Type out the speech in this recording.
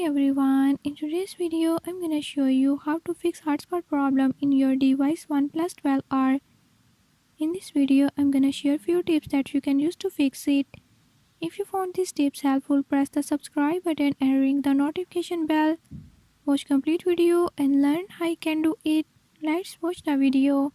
everyone, in today's video I'm gonna show you how to fix hotspot problem in your device Oneplus 12R. In this video I'm gonna share few tips that you can use to fix it. If you found these tips helpful, press the subscribe button and ring the notification bell. Watch complete video and learn how you can do it. Let's watch the video.